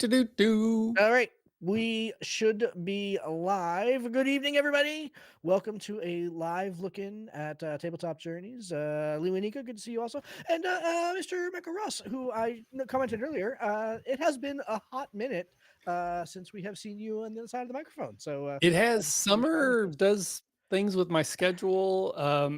Do. All right, we should be live. Good evening, everybody. Welcome to a live look-in at Tabletop Journeys. Lou and Nika, good to see you also. And Mr. Michael Ross, who I commented earlier, it has been a hot minute since we have seen you on the other side of the microphone. So It has summer does things with my schedule,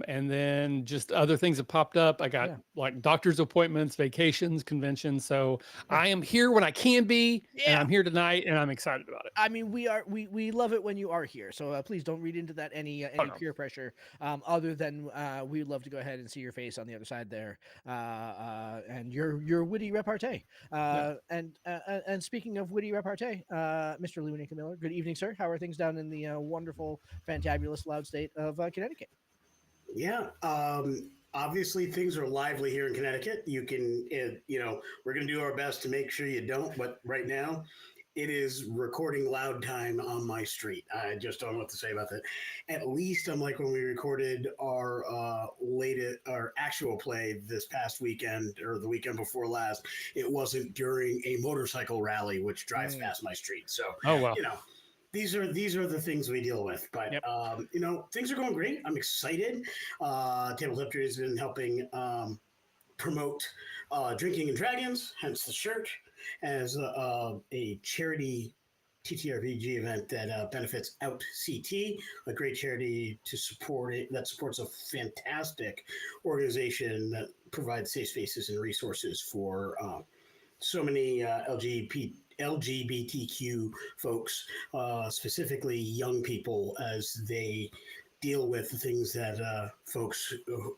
and then just other things have popped up. I got like doctor's appointments, vacations, conventions. So I am here when I can be, and I'm here tonight, and I'm excited about it. I mean, we love it when you are here. So please don't read into that any peer pressure. Other than we'd love to go ahead and see your face on the other side there, and your witty repartee. And speaking of witty repartee, Mr. Lou Miller, good evening, sir. How are things down in the wonderful, fantabulous, loud state of Connecticut? Yeah. Obviously, things are lively here in Connecticut. You can, we're going to do our best to make sure you don't. But right now, it is recording loud time on my street. I just don't know what to say about that. At least, unlike when we recorded our our actual play this past weekend or the weekend before last, it wasn't during a motorcycle rally, which drives past my street. So, these are the things we deal with, but things are going great. I'm excited. Tabletop Journeys has been helping promote Drinking and Dragons, hence the shirt, as a charity TTRPG event that benefits Out CT, a great charity to support it that supports a fantastic organization that provides safe spaces and resources for so many LGBTQ folks, specifically young people, as they deal with the things that folks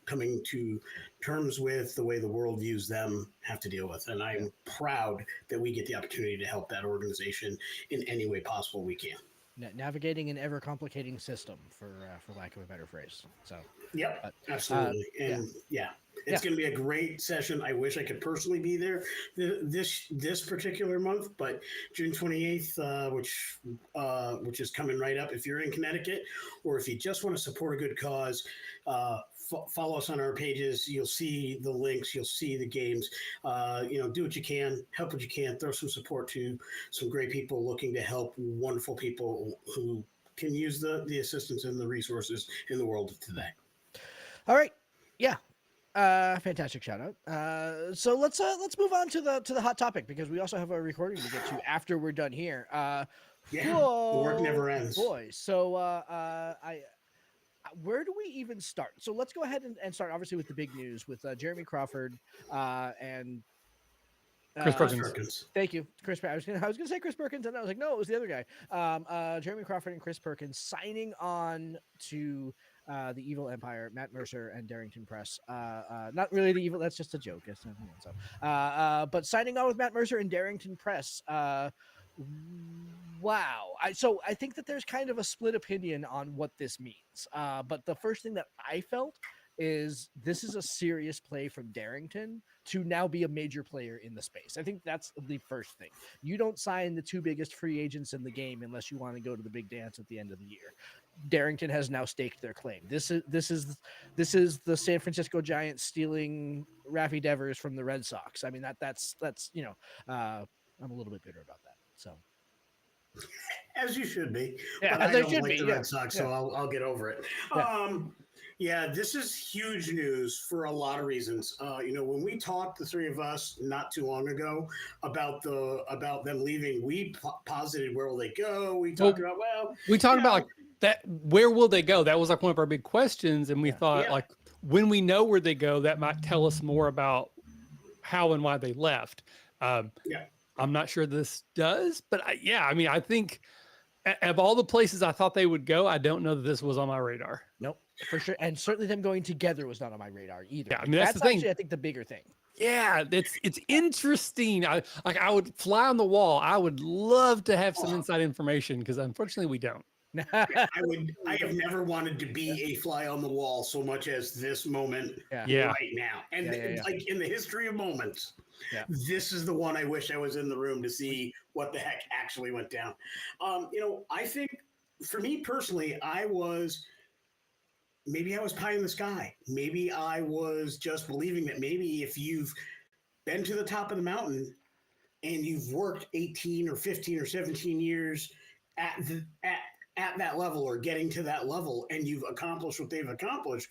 coming to terms with the way the world views them have to deal with. And I'm proud that we get the opportunity to help that organization in any way possible we can. Navigating an ever complicating system, for lack of a better phrase. So, absolutely, and it's going to be a great session. I wish I could personally be there this particular month, but June 28th, which is coming right up. If you're in Connecticut, or if you just want to support a good cause, follow us on our pages. You'll see the links. You'll see the games. Do what you can, help what you can, throw some support to some great people looking to help wonderful people who can use the assistance and the resources in the world of today. All right. Yeah. Fantastic shout out. So let's move on to the hot topic, because we also have a recording to get to after we're done here. The work never ends. Boy. So where do we even start? So let's go ahead and start, obviously, with the big news with Jeremy Crawford and Chris Perkins. Thank you, Chris. I was gonna say Chris Perkins, and I was like, no, it was the other guy. Jeremy Crawford and Chris Perkins signing on to the Evil Empire, Matt Mercer and Darrington Press. Not really the evil. That's just a joke. But signing on with Matt Mercer and Darrington Press. Wow. So I think that there's kind of a split opinion on what this means. But the first thing that I felt is this is a serious play from Darrington to now be a major player in the space. I think that's the first thing. You don't sign the two biggest free agents in the game unless you want to go to the big dance at the end of the year. Darrington has now staked their claim. This is the San Francisco Giants stealing Raffy Devers from the Red Sox. I mean, that's I'm a little bit bitter about that. So, as you should be. Yeah, but I don't like the Red Sox, so I'll get over it. This is huge news for a lot of reasons. When we talked, the three of us, not too long ago, about them leaving, we posited where will they go. We talked about like that. Where will they go? That was like one of our big questions, and we thought like when we know where they go, that might tell us more about how and why they left. I'm not sure this does, but I think of all the places I thought they would go, I don't know that this was on my radar. Nope, for sure. And certainly them going together was not on my radar either. Yeah, I mean, that's the thing. Actually, I think, the bigger thing. Yeah, it's interesting. I would fly on the wall. I would love to have some inside information, because unfortunately we don't. I have never wanted to be a fly on the wall so much as this moment right now. And like in the history of moments, this is the one I wish I was in the room to see what the heck actually went down. I think for me personally, maybe I was pie in the sky. Maybe I was just believing that maybe if you've been to the top of the mountain and you've worked 18 or 15 or 17 years at that level or getting to that level, and you've accomplished what they've accomplished,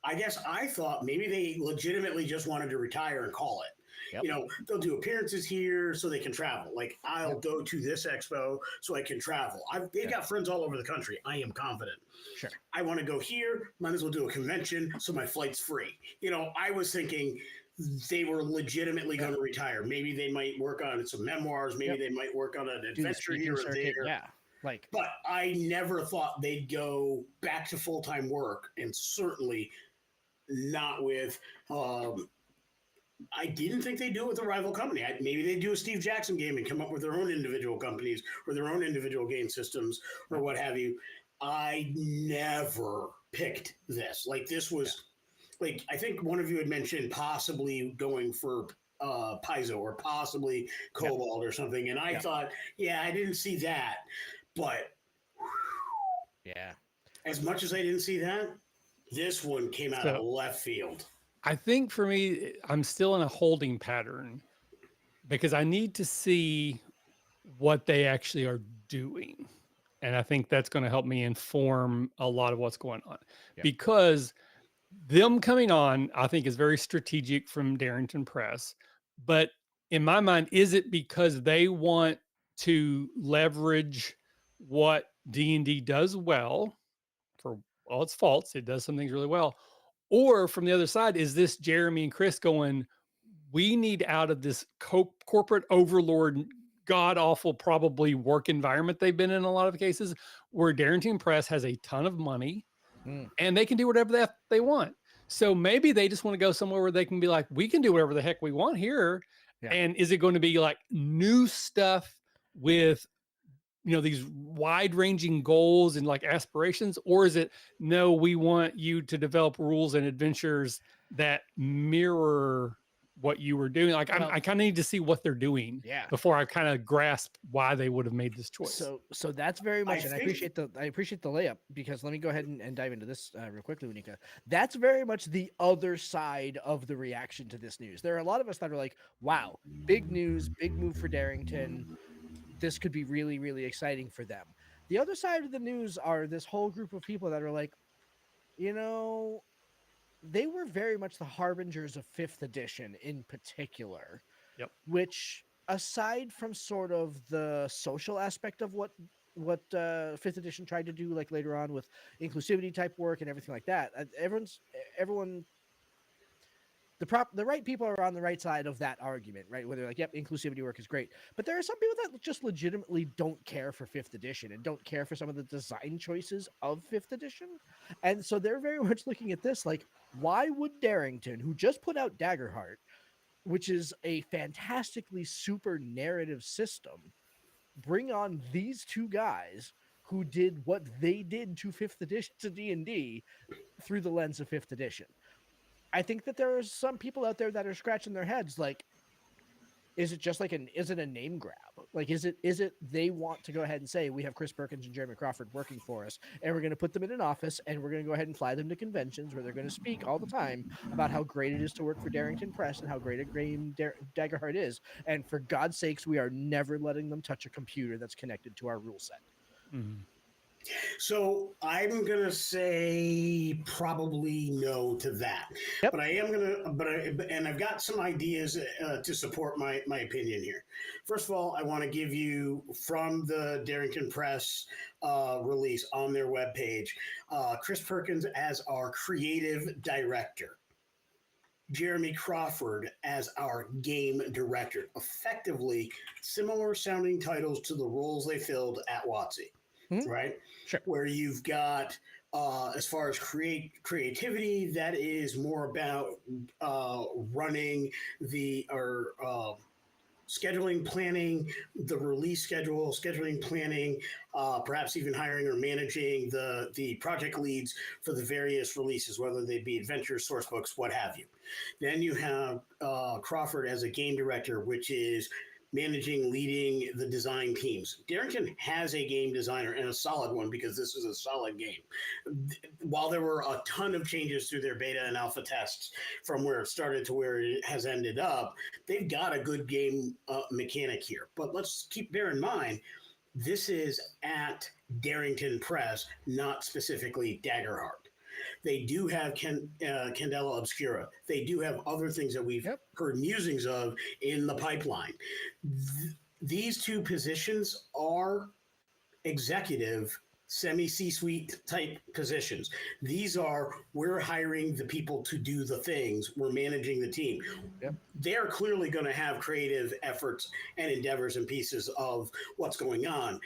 I guess I thought maybe they legitimately just wanted to retire and call it. Yep. You know, they'll do appearances here so they can travel. Like, I'll go to this expo so I can travel. They've got friends all over the country. I am confident. Sure. I want to go here. Might as well do a convention so my flight's free. You know, I was thinking they were legitimately going to retire. Maybe they might work on some memoirs. Maybe they might work on an adventure here or there. Yeah. But I never thought they'd go back to full-time work, and certainly not with. I didn't think they'd do it with a rival company. Maybe they'd do a Steve Jackson game and come up with their own individual companies or their own individual game systems or what have you. I never picked this. Like, this was like, I think one of you had mentioned possibly going for Paizo or possibly Cobalt or something, and I thought, I didn't see that. But as much as I didn't see that, this one came out of left field. I think for me, I'm still in a holding pattern because I need to see what they actually are doing. And I think that's going to help me inform a lot of what's going on, because them coming on, I think, is very strategic from Darrington Press. But in my mind, is it because they want to leverage what D&D does well? For all its faults, it does some things really well. Or from the other side, is this Jeremy and Chris going, we need out of this corporate overlord, god awful, probably work environment they've been in a lot of cases, where Darrington Press has a ton of money and they can do whatever they want. So maybe they just want to go somewhere where they can be like, we can do whatever the heck we want here. Yeah. And is it going to be like new stuff with, you know, these wide ranging goals and like aspirations? Or is it, no, we want you to develop rules and adventures that mirror what you were doing? Like, I kind of need to see what they're doing before I kind of grasp why they would have made this choice. So that's very much, I appreciate the layup, because let me go ahead and dive into this real quickly, Unika. That's very much the other side of the reaction to this news. There are a lot of us that are like, wow, big news, big move for Darrington. This could be really, really exciting for them. The other side of the news are this whole group of people that are like, you know, they were very much the harbingers of 5th edition in particular, which, aside from sort of the social aspect of what 5th edition tried to do, like later on with inclusivity type work and everything like that, the right people are on the right side of that argument, right? Where they're like, yep, inclusivity work is great. But there are some people that just legitimately don't care for 5th edition and don't care for some of the design choices of 5th edition. And so they're very much looking at this like, why would Darrington, who just put out Daggerheart, which is a fantastically super narrative system, bring on these two guys who did what they did to 5th edition, to D&D, through the lens of 5th edition? I think that there are some people out there that are scratching their heads like, is it just like is it a name grab? Like, is it they want to go ahead and say, we have Chris Perkins and Jeremy Crawford working for us, and we're going to put them in an office, and we're going to go ahead and fly them to conventions where they're going to speak all the time about how great it is to work for Darrington Press and how great a game Daggerheart is. And for God's sakes, we are never letting them touch a computer that's connected to our rule set. Mm-hmm. So I'm gonna say probably no to that, but I am gonna, and I've got some ideas to support my opinion here. First of all, I want to give you from the Darrington Press release on their webpage, Chris Perkins as our creative director, Jeremy Crawford as our game director. Effectively, similar sounding titles to the roles they filled at WotC. Right? Sure. Where you've got, as far as creativity, that is more about running scheduling, planning, the release schedule, scheduling, planning, perhaps even hiring or managing the project leads for the various releases, whether they be adventures, source books, what have you. Then you have Crawford as a game director, which is managing, leading the design teams. Darrington has a game designer and a solid one because this is a solid game. While there were a ton of changes through their beta and alpha tests from where it started to where it has ended up, they've got a good game mechanic here. But let's bear in mind, this is at Darrington Press, not specifically Daggerheart. They do have Candela Obscura. They do have other things that we've heard musings of in the pipeline. These two positions are executive, semi-C-suite type positions. These are, we're hiring the people to do the things. We're managing the team. Yep. They're clearly going to have creative efforts and endeavors and pieces of what's going on.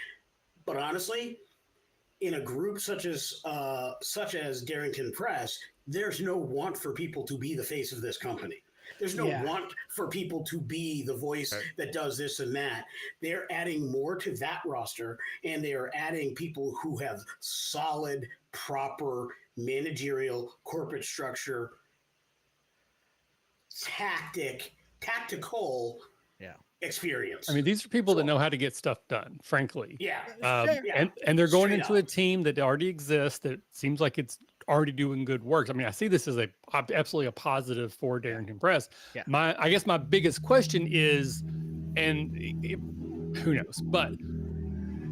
But honestly, in a group such as Darrington Press, there's no want for people to be the face of this company. There's no want for people to be the voice that does this and that. They're adding more to that roster, and they are adding people who have solid, proper managerial, corporate structure, tactical experience. I mean, these are people that know how to get stuff done, frankly. Yeah. And they're going into a team that already exists, that seems like it's already doing good work. I mean, I see this as absolutely a positive for Darrington Press. Yeah. I guess my biggest question is, who knows, but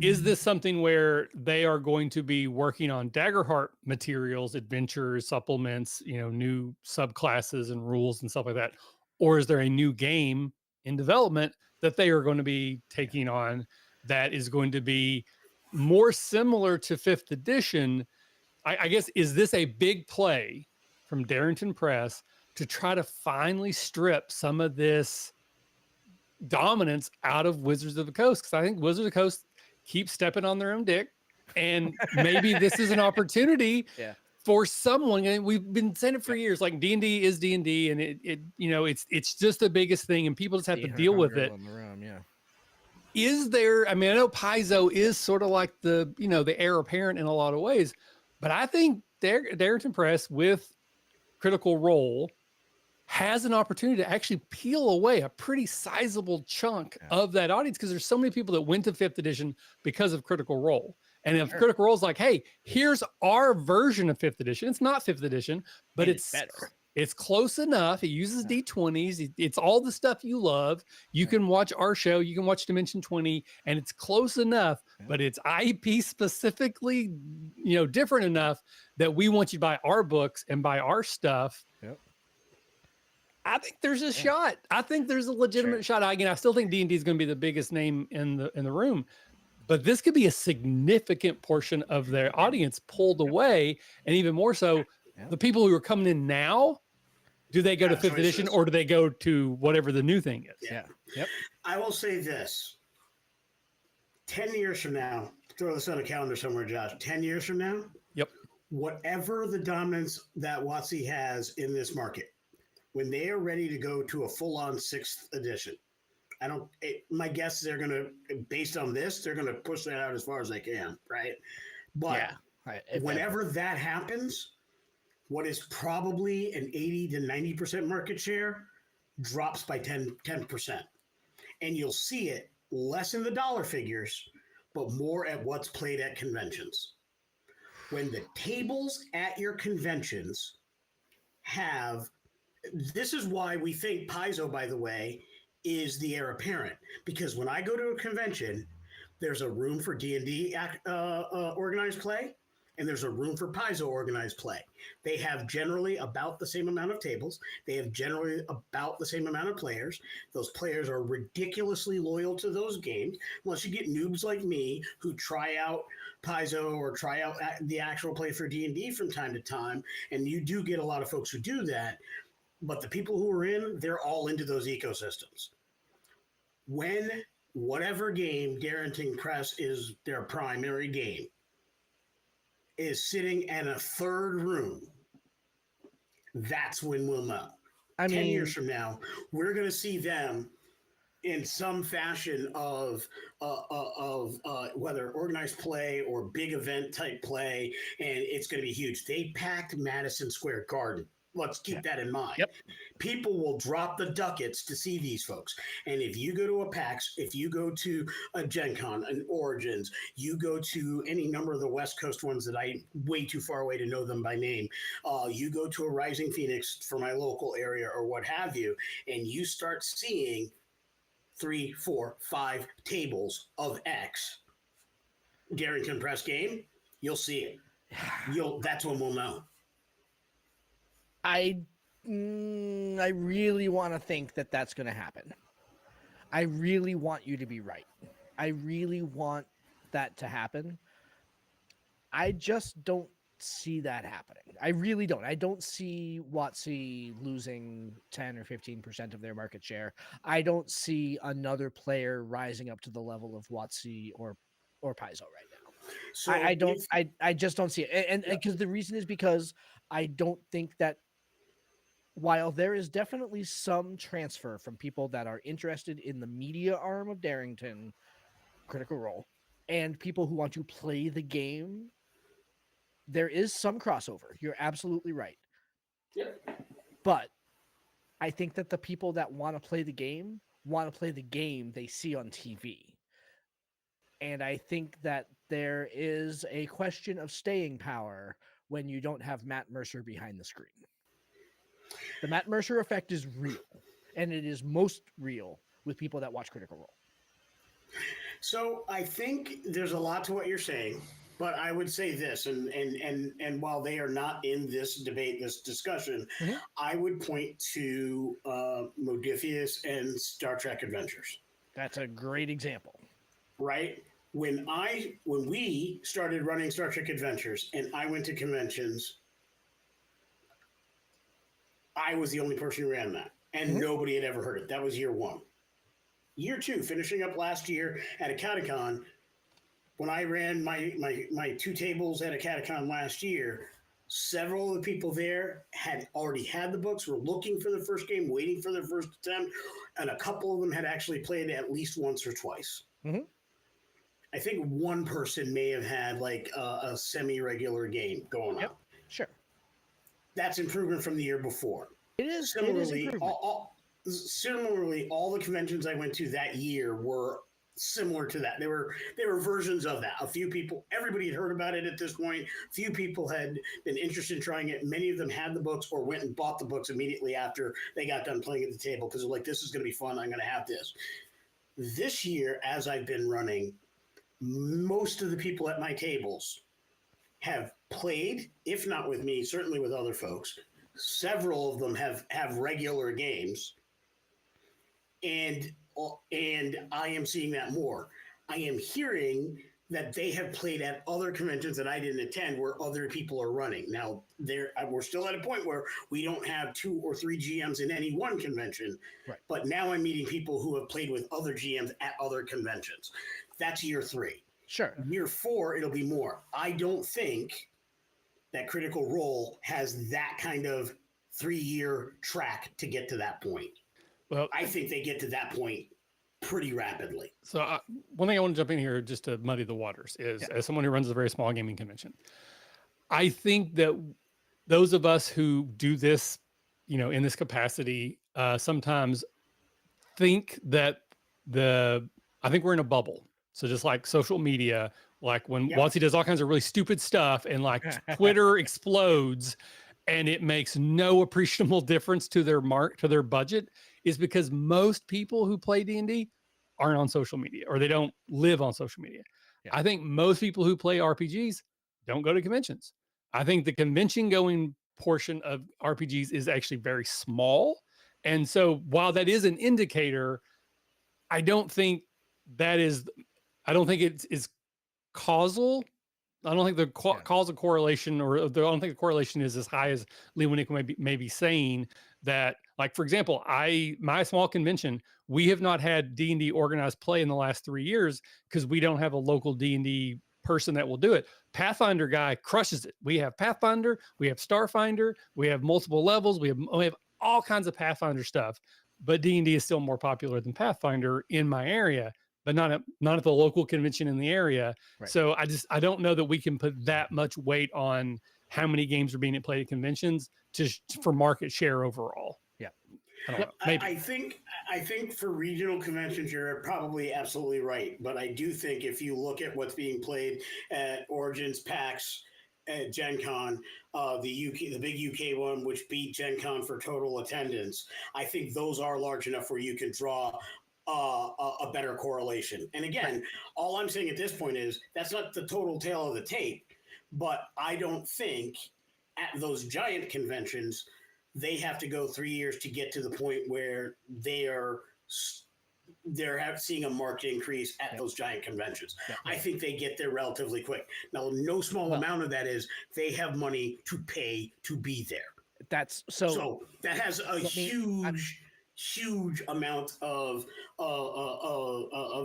is this something where they are going to be working on Daggerheart materials, adventures, supplements, new subclasses and rules and stuff like that? Or is there a new game in development that they are going to be taking on that is going to be more similar to 5th edition? I guess, is this a big play from Darrington Press to try to finally strip some of this dominance out of Wizards of the Coast? Because I think Wizards of the Coast keep stepping on their own dick, and maybe this is an opportunity for someone. And we've been saying it for years, like D&D is D&D, and it's just the biggest thing, and people just have to deal with it. Is there? I mean, I know Paizo is sort of like the heir apparent in a lot of ways, but I think Darrington Press with Critical Role has an opportunity to actually peel away a pretty sizable chunk of that audience, because there's so many people that went to 5th edition because of Critical Role. And if Critical Role is like, hey, here's our version of 5th edition, it's not 5th edition, but it's better. It's close enough. It uses D20s. It's all the stuff you love. You can watch our show. You can watch Dimension 20, and it's close enough, but it's IP specifically, different enough that we want you to buy our books and buy our stuff. Yep. I think there's a shot. I think there's a legitimate shot. Again, I still think D&D is going to be the biggest name in the room, but this could be a significant portion of their audience pulled away, and even more so, the people who are coming in now. Do they go to 5th edition, or do they go to whatever the new thing is? Yeah. Yep. I will say this: 10 years from now, throw this on a calendar somewhere, Josh. 10 years from now, whatever the dominance that WotC has in this market, when they are ready to go to a full-on 6th edition, my guess is they're going to, based on this, they're going to push that out as far as they can, right? But whenever that happens, what is probably an 80 to 90% market share drops by 10%. And you'll see it less in the dollar figures, but more at what's played at conventions. When the tables at your conventions this is why we think Paizo, by the way, is the heir apparent. Because when I go to a convention, there's a room for D&D organized play, and there's a room for Paizo organized play. They have generally about the same amount of tables. They have generally about the same amount of players. Those players are ridiculously loyal to those games, unless you get noobs like me who try out Paizo or try out the actual play for D&D from time to time, and you do get a lot of folks who do that. But the people who are in, they're all into those ecosystems. When whatever game Darrington Press is their primary game is sitting in a third room, that's when we'll know. 10 years from now, we're going to see them in some fashion of whether organized play or big event type play, and it's going to be huge. They packed Madison Square Garden let's keep that in mind. Yep. People will drop the ducats to see these folks. And if you go to a PAX, if you go to a Gen Con, an Origins, you go to any number of the West Coast ones that I'm way too far away to know them by name, you go to a Rising Phoenix for my local area or what have you, and you start seeing 3, 4, 5 tables of X Darrington Press game, you'll see it. That's when we'll know. I really want to think that that's going to happen. I really want you to be right. I really want that to happen. I just don't see that happening. I really don't. I don't see WotC losing 10 or 15% of their market share. I don't see another player rising up to the level of WotC or Paizo right now. So I just don't see it. And because the reason is because I don't think that while there is definitely some transfer from people that are interested in the media arm of Darrington, Critical Role, and people who want to play the game, there is some crossover. You're absolutely right. Yep. But I think that the people that want to play the game they see on TV. And I think that there is a question of staying power when you don't have Matt Mercer behind the screen. The Matt Mercer effect is real, and it is most real with people that watch Critical Role. So I think there's a lot to what you're saying, but I would say this, and while they are not in this debate, this discussion, I would point to Modiphius and Star Trek Adventures. That's a great example. Right? When we started running Star Trek Adventures and I went to conventions, I was the only person who ran that, and nobody had ever heard it. That was year 1. Year 2, finishing up last year at a Catacon, when I ran my 2 tables at a Catacon last year, several of the people there had already had the books, were looking for the first game, waiting for their first attempt, and a couple of them had actually played it at least once or twice. I think one person may have had like a semi-regular game going on. Sure. That's improvement from the year before. It is. Similarly, all the conventions I went to that year were similar to that. They were versions of that. A few people, everybody had heard about it at this point. Few people had been interested in trying it. Many of them had the books or went and bought the books immediately after they got done playing at the table because they're like, this is going to be fun. I'm going to have this. This year, as I've been running, most of the people at my tables have played, if not with me, certainly with other folks. Several of them have regular games, and I am seeing that more. I am hearing that they have played at other conventions that I didn't attend where other people are running. Now, we're still at a point where we don't have 2 or 3 GMs in any one convention, but now I'm meeting people who have played with other GMs at other conventions. That's year 3. Sure. Year 4, it'll be more. I don't think that Critical Role has that kind of 3-year track to get to that point. Well, I think they get to that point pretty rapidly. So one thing I want to jump in here just to muddy the waters is, as someone who runs a very small gaming convention, I think that those of us who do this, in this capacity, sometimes think that I think we're in a bubble. So just like social media, like when WotC does all kinds of really stupid stuff and like Twitter explodes and it makes no appreciable difference to their budget, is because most people who play D&D aren't on social media or they don't live on social media. I think most people who play RPGs don't go to conventions. I think the convention going portion of RPGs is actually very small. And so while that is an indicator, I don't think it is causal. I don't think the causal correlation, I don't think the correlation is as high as Lee Winnick may be saying that. Like, for example, my small convention, we have not had D&D organized play in the last 3 years because we don't have a local D&D person that will do it. Pathfinder guy crushes it. We have Pathfinder, we have Starfinder, we have multiple levels, we have all kinds of Pathfinder stuff, but D&D is still more popular than Pathfinder in my area, but not at the local convention in the area. Right. So I don't know that we can put that much weight on how many games are being played at conventions for market share overall. Yeah. I don't know. Maybe. I think for regional conventions, you're probably absolutely right. But I do think if you look at what's being played at Origins, PAX, at Gen Con, the big UK one, which beat Gen Con for total attendance, I think those are large enough where you can draw a better correlation. And again, all I'm saying at this point is that's not the total tale of the tape, but I don't think at those giant conventions they have to go 3 years to get to the point where they're seeing a marked increase at those giant conventions. I think they get there relatively quick. Now, no small amount of that is they have money to pay to be there. That's so that has a huge amount of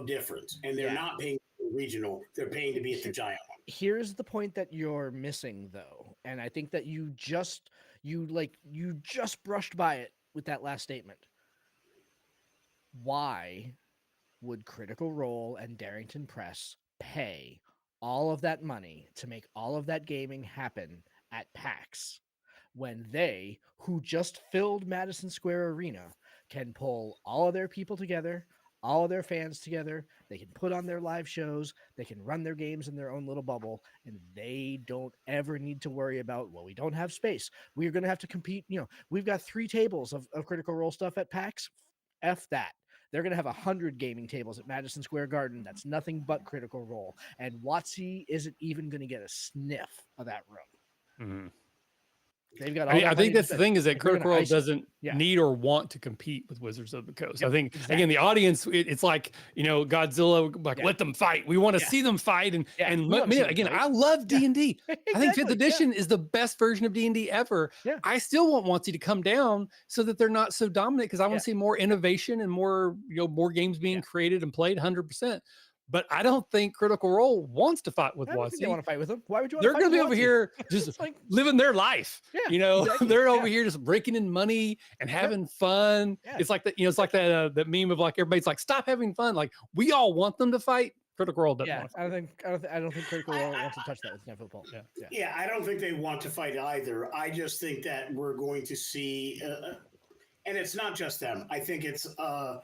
difference, and they're not paying regional; they're paying to be at the giant one. Here's the point that you're missing, though, and I think that you just brushed by it with that last statement. Why would Critical Role and Darrington Press pay all of that money to make all of that gaming happen at PAX when they, who just filled Madison Square Arena, can pull all of their people together, all of their fans together, they can put on their live shows, they can run their games in their own little bubble, and they don't ever need to worry about, well, we don't have space, we're going to have to compete, we've got 3 tables of Critical Role stuff at PAX. F that. They're going to have 100 gaming tables at Madison Square Garden. That's nothing but Critical Role. And WotC isn't even going to get a sniff of that room. Mm-hmm. They've got. I think that's the thing is that Critical Role doesn't need or want to compete with Wizards of the Coast. I think again the audience, it's like Godzilla, like let them fight. We want to see them fight, and again, I love D&D. I think 5th edition is the best version of D&D ever. I still want WotC to come down so that they're not so dominant because I want to see more innovation and more more games being created and played 100%. But I don't think Critical Role wants to fight with WotC. They want to fight with them. Why would you? They're going to be over here just living their life. Exactly. They're over here just breaking in money and having fun. It's like that. It's like that meme of like everybody's like, stop having fun. Like we all want them to fight. Critical Role doesn't. Want to fight. I don't think Critical Role wants to touch that with Sniff Football. Yeah, I don't think they want to fight either. I just think that we're going to see, and it's not just them. I think it's. I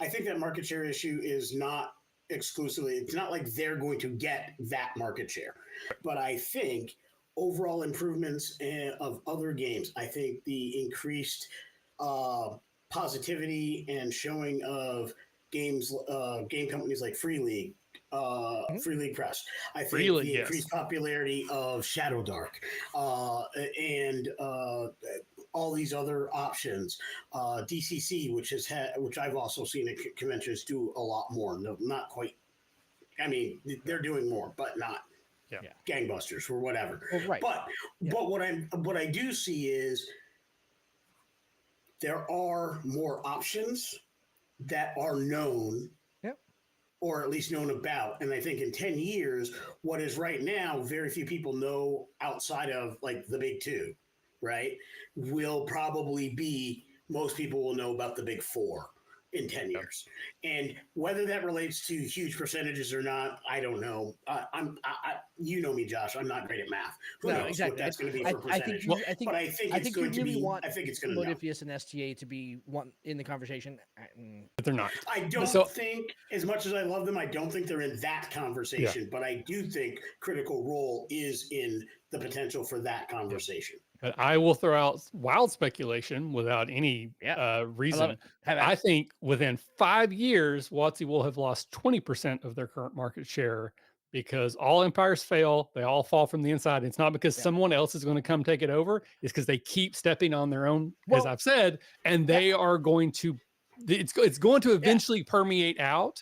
think that market share issue is not exclusively, it's not like they're going to get that market share, but I think overall improvements of other games, I think the increased positivity and showing of game companies like Free League, Free League Press, I think the increased popularity of Shadow Dark, and all these other options, DCC, which I've also seen at conventions do a lot more. No, not quite. I mean, they're doing more, but not gangbusters or whatever. Well, right. But what I do see is there are more options that are known, or at least known about. And I think in 10 years, what is right now, very few people know outside of like the big 2. Right, will probably be, most people will know about the big 4 in 10 years. And whether that relates to huge percentages or not, I don't know. You know me, Josh. I'm not great at math. Who knows what that's going to be for percentage? I think it's going to be. I think it's going to be. Modifius and STA to be one in the conversation, but they're not. I don't think, as much as I love them, I don't think they're in that conversation. But I do think Critical Role is in the potential for that conversation. But I will throw out wild speculation without any reason. I think within 5 years, WotC will have lost 20% of their current market share because all empires fail. They all fall from the inside. It's not because someone else is going to come take it over. It's because they keep stepping on their own, as I've said, and they are going to, it's going to eventually permeate out.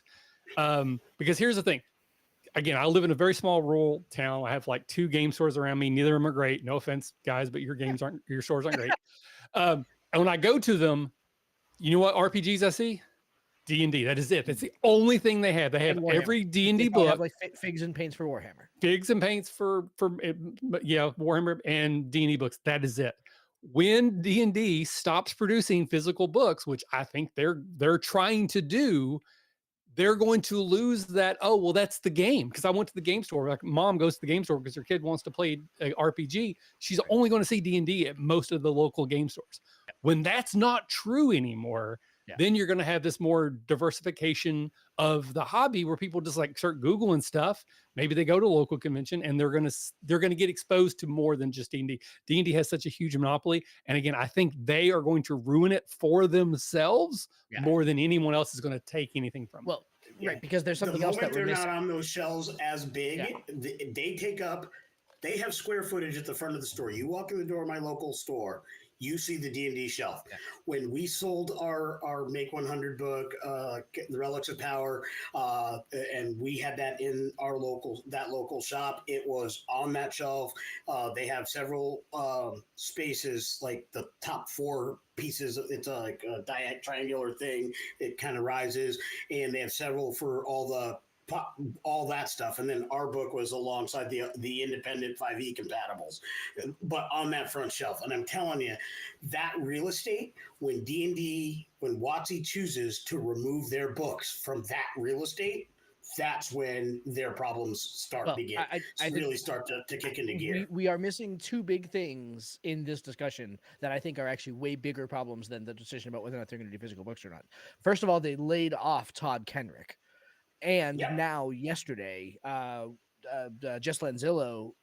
Because here's the thing. Again, I live in a very small rural town. I have like 2 game stores around me. Neither of them are great. No offense, guys, but your stores aren't great. And when I go to them, you know what RPGs I see? D&D. That is it. That's the only thing they have. They have every D&D book. Have like figs and paints for Warhammer. Figs and paints for Warhammer and D&D books. That is it. When D&D stops producing physical books, which I think they're trying to do, they're going to lose that. Oh, well, that's the game. Because I went to the game store. Like mom goes to the game store because her kid wants to play a RPG. She's only going to see D&D at most of the local game stores. When that's not true anymore, then you're going to have this more diversification of the hobby where people just like start Googling stuff. Maybe they go to a local convention and they're going to get exposed to more than just D&D. D&D has such a huge monopoly. And again, I think they are going to ruin it for themselves more than anyone else is going to take anything from it. Right, because there's something else that we're missing. They're not on those shelves as big. They take up. They have square footage at the front of the store. You walk in the door of my local store, you see the D&D shelf. When we sold our Make 100 book, The Relics of Power, and we had that in our local shop, it was on that shelf. They have several spaces, like the top 4 pieces. It's like a triangular thing. It kind of rises, and they have several for all that stuff. And then our book was alongside the independent 5e compatibles, but on that front shelf. And I'm telling you, that real estate, when WotC chooses to remove their books from that real estate, that's when their problems start to kick into gear. We are missing 2 big things in this discussion that I think are actually way bigger problems than the decision about whether or not they're going to do physical books or not. First of all, they laid off Todd Kenrick. And now yesterday, Jess Lanzillo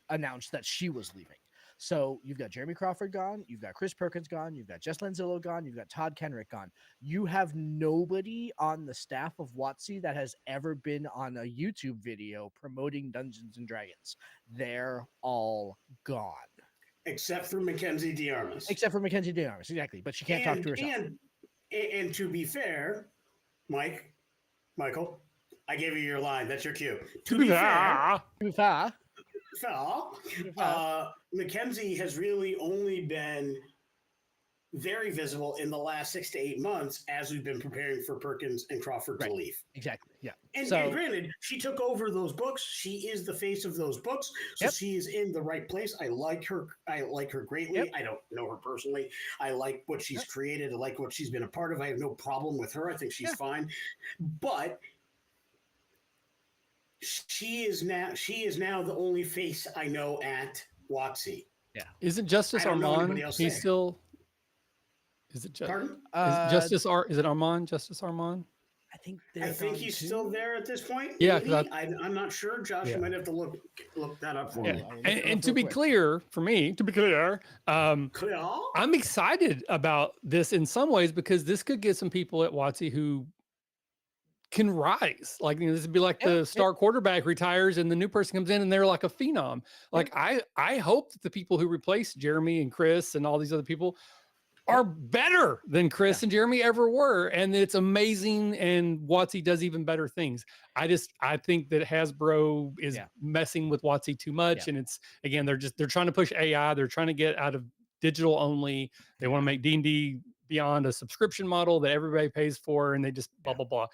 announced that she was leaving. So you've got Jeremy Crawford gone, you've got Chris Perkins gone, you've got Jess Lanzillo gone, you've got Todd Kenrick gone. You have nobody on the staff of WotC that has ever been on a YouTube video promoting Dungeons and Dragons. They're all gone. Except for Mackenzie DeArmas. Exactly. But she can't talk to herself. And to be fair, Michael, I gave you your line. That's your cue. To be fair, Mackenzie has really only been very visible in the last 6 to 8 months as we've been preparing for Perkins and Crawford to leave. Exactly. Yeah. And granted, she took over those books. She is the face of those books, so she is in the right place. I like her. I like her greatly. I don't know her personally. I like what she's created. I like what she's been a part of. I have no problem with her. I think she's fine. But she is now the only face I know at WotC. Yeah. Isn't Justice Armand? He's still. Is it Pardon? Is it Armand? Justice Armand? I think he's still there at this point. Yeah, I'm not sure. Josh, you might have to look that up for me. And to be clear, I'm excited about this in some ways because this could get some people at WotC who can rise. Like, this would be like the star quarterback retires and the new person comes in and they're like a phenom. Like, I hope that the people who replace Jeremy and Chris and all these other people are better than Chris and Jeremy ever were. And it's amazing. And WotC does even better things. I think that Hasbro is messing with WotC too much. And it's, again, they're trying to push AI. They're trying to get out of digital only. They want to make D&D beyond a subscription model that everybody pays for. And they just blah, blah, blah.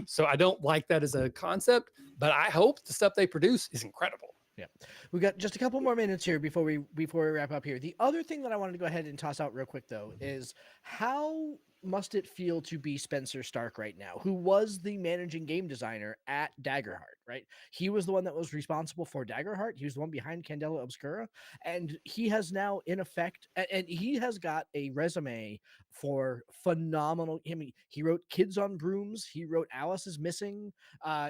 So I don't like that as a concept, but I hope the stuff they produce is incredible. Yeah, we got just a couple more minutes here before we wrap up here. The other thing that I wanted to go ahead and toss out real quick though is how must it feel to be Spencer Stark right now, who was the managing game designer at Daggerheart, right? He was the one that was responsible for Daggerheart. He was the one behind Candela Obscura, and he has now in effect, and he has got a resume for phenomenal. I mean, he wrote Kids on Brooms. He wrote Alice is Missing.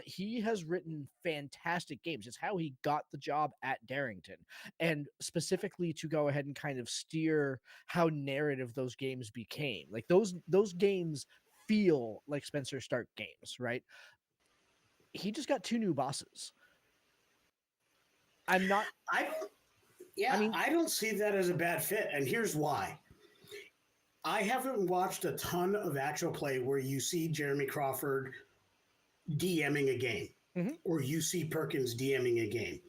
He has written fantastic games. It's how he got the job at Darrington, and specifically to go ahead and kind of steer how narrative those games became. Like those games feel like Spencer Stark games, right? He just got 2 new bosses. I don't see that as a bad fit, and here's why. I haven't watched a ton of actual play where you see Jeremy Crawford DMing a game, or you see Perkins DMing a game,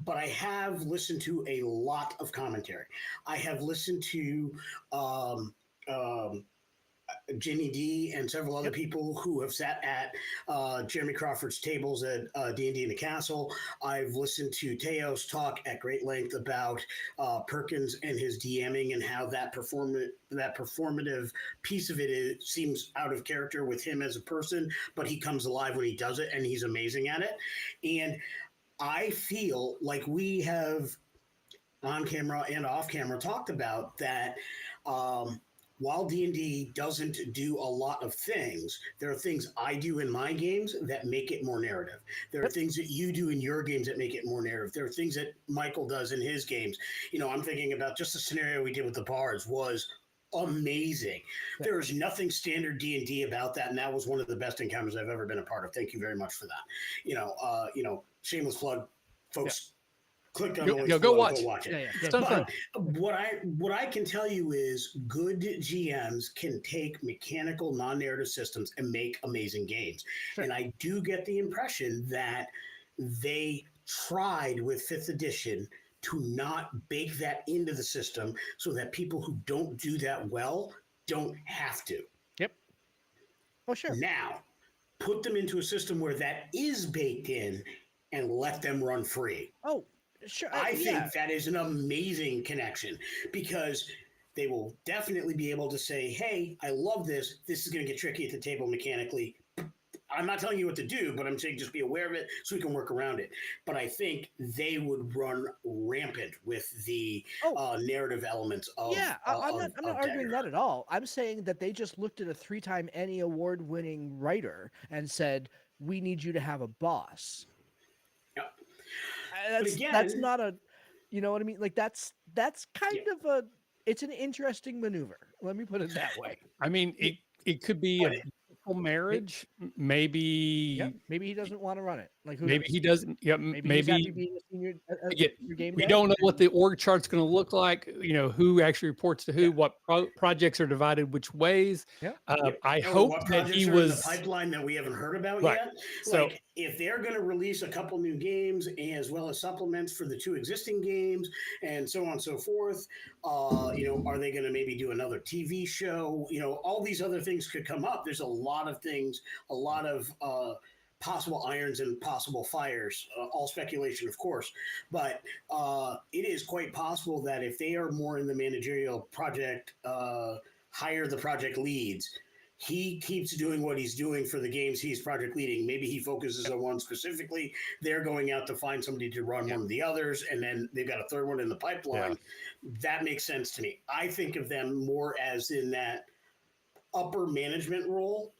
but I have listened to a lot of commentary. I have listened to Ginny D and several other people who have sat at Jeremy Crawford's tables at D&D in the Castle. I've listened to Teos talk at great length about Perkins and his DMing and how that performative piece of it seems out of character with him as a person, but he comes alive when he does it, and he's amazing at it. And I feel like we have on camera and off camera talked about that while D&D doesn't do a lot of things, there are things I do in my games that make it more narrative. There are things that you do in your games that make it more narrative. There are things that Michael does in his games. I'm thinking about just the scenario we did with the bards was amazing. There is nothing standard D&D about that, and that was one of the best encounters I've ever been a part of. Thank you very much for that. Shameless plug, folks. Click on the link go watch. Go watch it. It's fun. What I can tell you is good GMs can take mechanical non-narrative systems and make amazing games. Sure. And I do get the impression that they tried with 5th edition to not bake that into the system so that people who don't do that well don't have to. Yep. Oh, sure. Now, put them into a system where that is baked in and let them run free. Oh, sure. I think that is an amazing connection because they will definitely be able to say, hey, I love this. This is going to get tricky at the table mechanically. I'm not telling you what to do, but I'm saying just be aware of it so we can work around it. But I think they would run rampant with the narrative elements of I'm not arguing that at all. I'm saying that they just looked at a 3-time Emmy award-winning writer and said, we need you to have a boss. Yep. That's not a, you know what I mean? Like that's kind of it's an interesting maneuver. Let me put it that way. I mean, it could be a marriage. Maybe he doesn't want to run it. Like maybe he doesn't. Yeah, maybe he's happy being a senior game. We don't know what the org chart's going to look like. Who actually reports to who, what projects are divided which ways. Yeah. I hope that he was in the pipeline that we haven't heard about right. yet. So if they're going to release a couple new games as well as supplements for the 2 existing games and so on and so forth, are they going to maybe do another TV show? All these other things could come up. There's a lot of things, a lot of possible irons and possible fires, all speculation, of course. But it is quite possible that if they are more in the managerial project, hire the project leads. He keeps doing what he's doing for the games he's project leading. Maybe he focuses on one specifically. They're going out to find somebody to run one of the others, and then they've got a third one in the pipeline. Yeah. That makes sense to me. I think of them more as in that upper management role,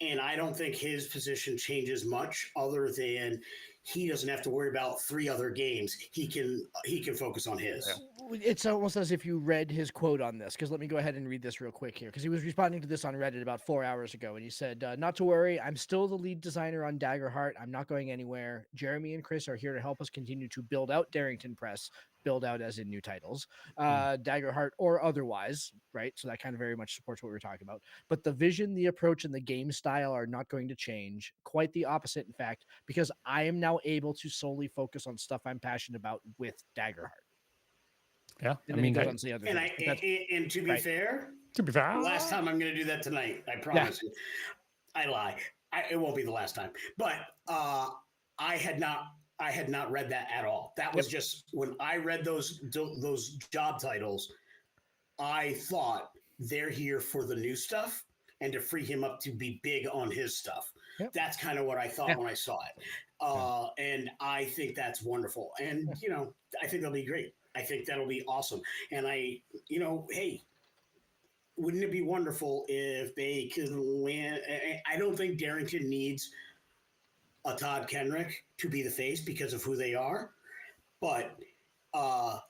and I don't think his position changes much other than he doesn't have to worry about 3 other games. He can focus on his. It's almost as if you read his quote on this, because let me go ahead and read this real quick here, because he was responding to this on Reddit about 4 hours ago, and he said, not to worry, I'm still the lead designer on Daggerheart. I'm not going anywhere. Jeremy and Chris are here to help us continue to build out Darrington Press, build out as in new titles, Daggerheart or otherwise, right? So that kind of very much supports what we were talking about. But the vision, the approach, and the game style are not going to change. Quite the opposite, in fact, because I am now able to solely focus on stuff I'm passionate about with Daggerheart. Yeah, and I mean, and to be fair, last time I'm going to do that tonight. I promise you. I lie. It won't be the last time. But I had not read that at all. That was just when I read those job titles. I thought they're here for the new stuff and to free him up to be big on his stuff. Yep. That's kind of what I thought when I saw it. And I think that's wonderful. And I think that'll be great. I think that'll be awesome. And hey, wouldn't it be wonderful if they could land? I don't think Darrington needs a Todd Kenrick to be the face because of who they are. But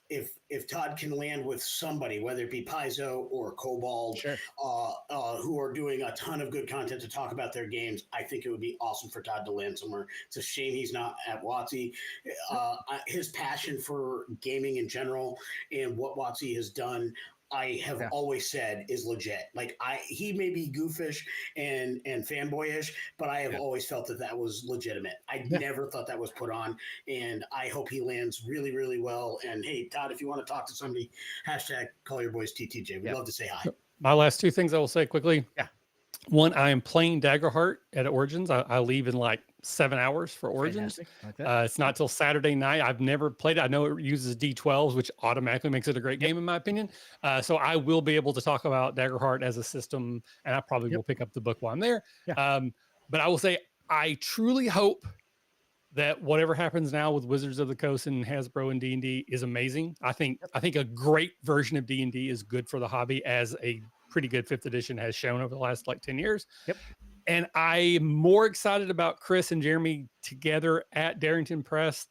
if Todd can land with somebody, whether it be Paizo or Cobalt, who are doing a ton of good content to talk about their games, I think it would be awesome for Todd to land somewhere. It's a shame he's not at WotC. His passion for gaming in general and what WotC has done, I have always said is legit. Like he may be goofish and fanboyish, but I have always felt that was legitimate. I never thought that was put on, and I hope he lands really, really well. And hey, Todd, if you want to talk to somebody, #call your boys TTJ. We'd love to say hi. My last two things I will say quickly. Yeah. One, I am playing Daggerheart at Origins. I leave in like 7 hours for Origins. Like that. It's not till Saturday night. I've never played it. I know it uses D12s, which automatically makes it a great game in my opinion. So I will be able to talk about Daggerheart as a system, and I probably will pick up the book while I'm there. Yeah. But I will say, I truly hope that whatever happens now with Wizards of the Coast and Hasbro and D&D is amazing. I think a great version of D&D is good for the hobby, as a pretty good 5th edition has shown over the last like 10 years. Yep. And I'm more excited about Chris and Jeremy together at Darrington Press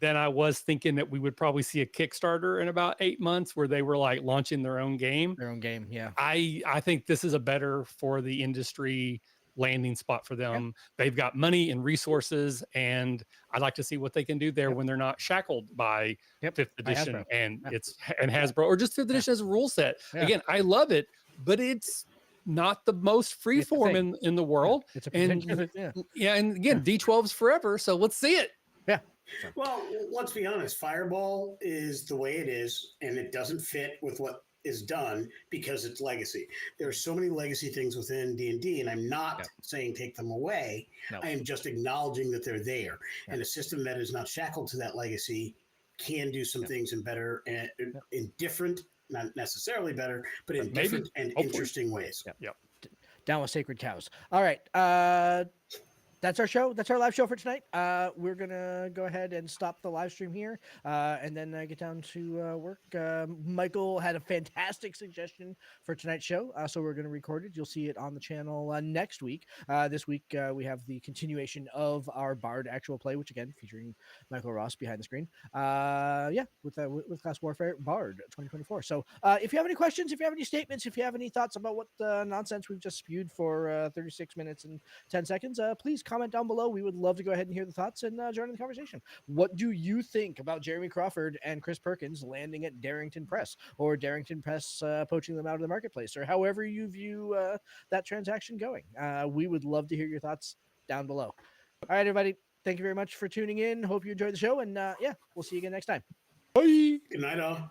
than I was thinking that we would probably see a Kickstarter in about 8 months where they were like launching their own game. Yeah. I think this is a better for the industry landing spot for them. They've got money and resources, and I'd like to see what they can do there when they're not shackled by 5th edition and Hasbro, or just 5th edition as a rule set. Again, I love it, but it's not the most free form in the world. It's a and again, D12's forever, so let's see it. Well, let's be honest, Fireball is the way it is, and it doesn't fit with what is done because it's legacy. There are so many legacy things within D&D, and I'm not saying take them away. No. I am just acknowledging that they're there. And a system that is not shackled to that legacy can do some things in better and in different, not necessarily better, but in different and interesting ways. Down with sacred cows. All right. That's our show. That's our live show for tonight. We're going to go ahead and stop the live stream here and then get down to work. Michael had a fantastic suggestion for tonight's show, so we're going to record it. You'll see it on the channel next week. This week, we have the continuation of our Bard actual play, which, again, featuring Michael Ross behind the screen. With Class Warfare Bard 2024. So if you have any questions, if you have any statements, if you have any thoughts about what nonsense we've just spewed for 36 minutes and 10 seconds, please comment down below. We would love to go ahead and hear the thoughts and join in the conversation. What do you think about Jeremy Crawford and Chris Perkins landing at Darrington Press, or Darrington Press poaching them out of the marketplace, or however you view that transaction going? We would love to hear your thoughts down below. All right, everybody. Thank you very much for tuning in. Hope you enjoyed the show, and we'll see you again next time. Bye. Good night, all.